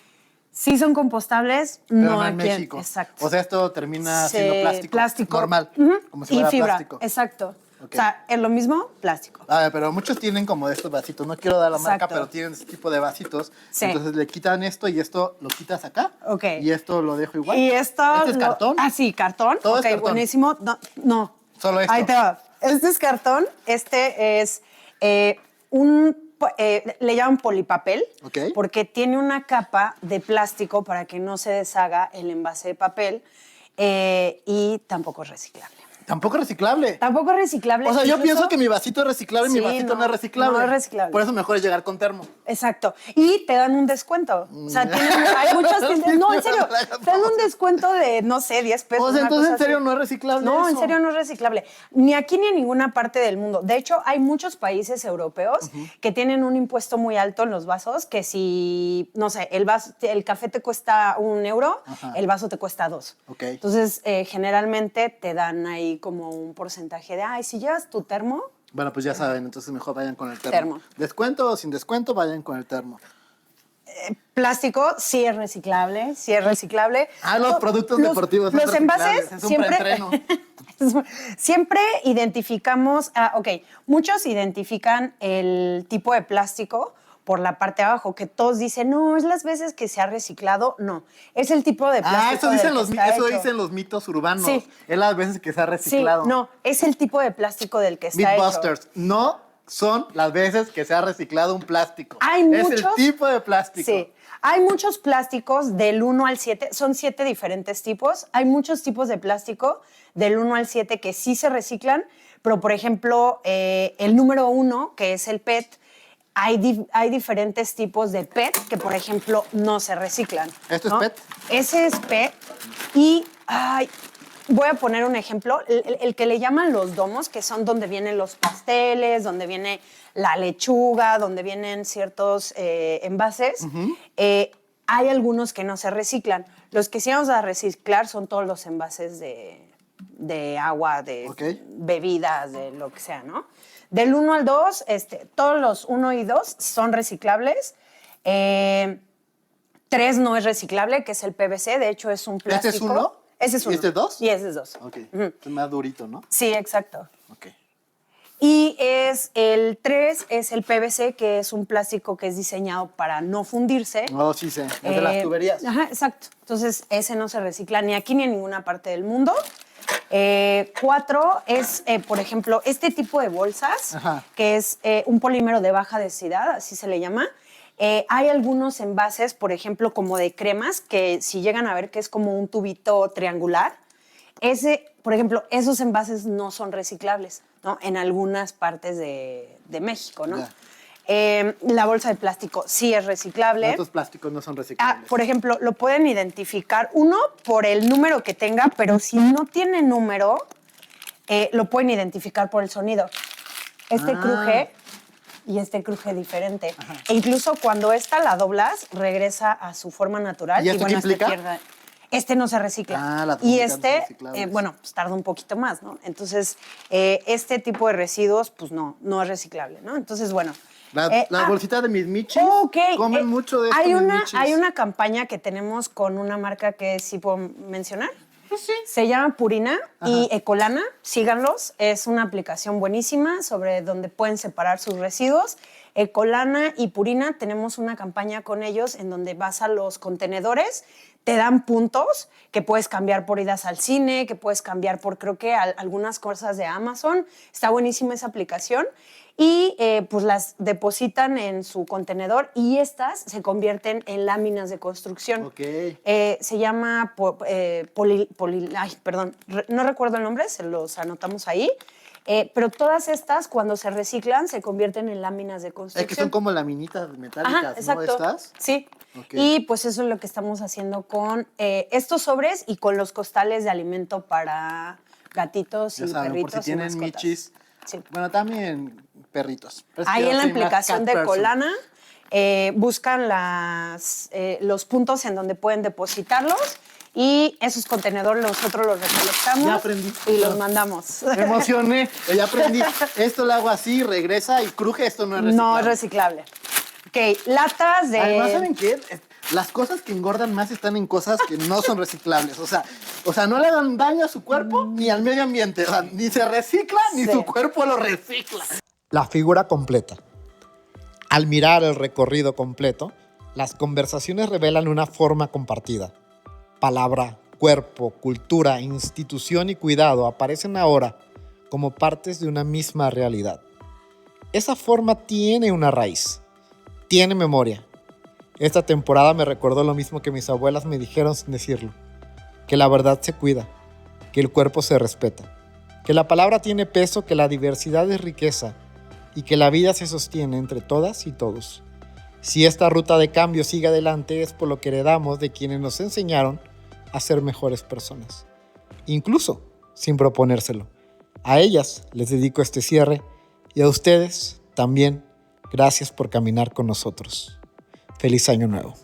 sí son compostables, pero no en aquí. México. Exacto. O sea, esto termina siendo plástico. Normal. Como si fuera y fibra, plástico. Exacto. Okay. O sea, es lo mismo, plástico. A ver, pero muchos tienen como de estos vasitos. No quiero dar la marca, pero tienen este tipo de vasitos. Sí. Entonces le quitan esto y esto lo quitas acá. Ok. Y esto lo dejo igual. Y esto... ¿Este es cartón? Sí, cartón. Todo ok, es cartón. Buenísimo. No. Solo esto. Ahí te va. Este es cartón. Este es le llaman polipapel, okay, porque tiene una capa de plástico para que no se deshaga el envase de papel y tampoco es reciclable. Tampoco es reciclable. Tampoco es reciclable. O sea, yo Incluso- pienso que mi vasito es reciclable y mi Sí, vasito no es reciclable. No es reciclable. Por eso mejor es llegar con termo. Exacto. Y te dan un descuento. O sea, hay muchas tiendas. No, en serio. Te dan un descuento de, no sé, 10 pesos. O sea, una entonces cosa en serio así. no es reciclable. No, en eso. serio no es reciclable. Ni aquí ni en ninguna parte del mundo. De hecho, hay muchos países europeos que tienen un impuesto muy alto en los vasos, que si, no sé, el café te cuesta €1, Ajá. el vaso te cuesta 2. Ok. Entonces, generalmente te dan ahí como un porcentaje de, ay, si llevas tu termo, Bueno, pues ya saben, entonces mejor vayan con el termo. Termo. Descuento o sin descuento, vayan con el termo. plástico sí es reciclable, sí es reciclable. Los productos deportivos son Los envases reciclables, es un siempre... preentreno. Siempre identificamos, muchos identifican el tipo de plástico por la parte de abajo, que todos dicen, no, es las veces que se ha reciclado. No, es el tipo de plástico. Eso dicen, del que está hecho. dicen los mitos urbanos. Sí. Es las veces que se ha reciclado. Sí, no, es el tipo de plástico del que está hecho. Mythbusters, no son las veces que se ha reciclado un plástico. Hay es muchos- el tipo de plástico. Sí. Hay muchos plásticos del 1 al 7, son 7 diferentes tipos. Hay muchos tipos de plástico del 1 al 7 que sí se reciclan, pero por ejemplo, el número 1, que es el PET, hay diferentes tipos de PET que, por ejemplo, no se reciclan. ¿Esto ¿no? es PET? Ese es PET y voy a poner un ejemplo, el que le llaman los domos, que son donde vienen los pasteles, donde viene la lechuga, donde vienen ciertos envases. Hay algunos que no se reciclan. Los que sí vamos a reciclar son todos los envases de agua, de bebidas, de lo que sea, ¿no? Del 1 al 2, todos los 1 y 2 son reciclables. 3 no es reciclable, que es el PVC. De hecho, es un plástico. ¿Este es 1? Ese es 1. ¿Y este es 2? Y ese es 2. Ok. Es más durito, ¿no? Sí, exacto. Ok. Y el 3 es el PVC, que es un plástico que es diseñado para no fundirse. No, sí sé. Es de las tuberías. Ajá, exacto. Entonces, ese no se recicla ni aquí ni en ninguna parte del mundo. 4 es, por ejemplo, este tipo de bolsas, Ajá. que es un polímero de baja densidad, así se le llama. Hay algunos envases, por ejemplo, como de cremas, que si llegan a ver que es como un tubito triangular, por ejemplo, esos envases no son reciclables, ¿no? En algunas partes de México, ¿no? Ya. La bolsa de plástico sí es reciclable. Estos plásticos no son reciclables. Por ejemplo, lo pueden identificar, uno, por el número que tenga, pero si no tiene número, lo pueden identificar por el sonido. Cruje y cruje diferente. E incluso cuando esta la doblas, regresa a su forma natural. ¿Y esto qué implica? pierde. No se recicla. La Y fabrican reciclables. pues tarda un poquito más, ¿no? Entonces, este tipo de residuos, pues no es reciclable, ¿no? Entonces, bueno. Las bolsitas de mis michis comen mucho de esto. Hay una campaña que tenemos con una marca que sí puedo mencionar. Sí. Se llama Purina y Ecolana. Síganlos. Es una aplicación buenísima sobre donde pueden separar sus residuos. Ecolana y Purina tenemos una campaña con ellos en donde vas a los contenedores, te dan puntos que puedes cambiar por idas al cine, que puedes cambiar por, creo que, algunas cosas de Amazon. Está buenísima esa aplicación. Y pues las depositan en su contenedor y estas se convierten en láminas de construcción. Ok. Se llama, no recuerdo el nombre, se los anotamos ahí. Pero todas estas, cuando se reciclan, se convierten en láminas de construcción. Es que son como laminitas metálicas, Ajá, ¿no? exacto. ¿Estas? Sí. Okay. Y pues eso es lo que estamos haciendo con estos sobres y con los costales de alimento para gatitos Ya y saben, perritos por si tienen y mascotas. michis. Sí. Bueno, también perritos. Pero es que Ahí yo en la soy más aplicación cat de person. Colana buscan los puntos en donde pueden depositarlos y esos contenedores nosotros los recolectamos Ya aprendí. y los mandamos. Me emocioné. Ya aprendí. Esto lo hago así, regresa y cruje. Esto no es reciclable. No es reciclable. Ok, latas de... Además, ¿saben qué? Las cosas que engordan más están en cosas que no son reciclables. O sea, no le dan daño a su cuerpo ni al medio ambiente. O sea, ni se recicla ni su cuerpo lo recicla. La figura completa. Al mirar el recorrido completo, las conversaciones revelan una forma compartida. Palabra, cuerpo, cultura, institución y cuidado aparecen ahora como partes de una misma realidad. Esa forma tiene una raíz, tiene memoria. Esta temporada me recordó lo mismo que mis abuelas me dijeron sin decirlo, que la verdad se cuida, que el cuerpo se respeta, que la palabra tiene peso, que la diversidad es riqueza y que la vida se sostiene entre todas y todos. Si esta ruta de cambio sigue adelante es por lo que heredamos de quienes nos enseñaron a ser mejores personas, incluso sin proponérselo. A ellas les dedico este cierre y a ustedes también, gracias por caminar con nosotros. Feliz Año Nuevo.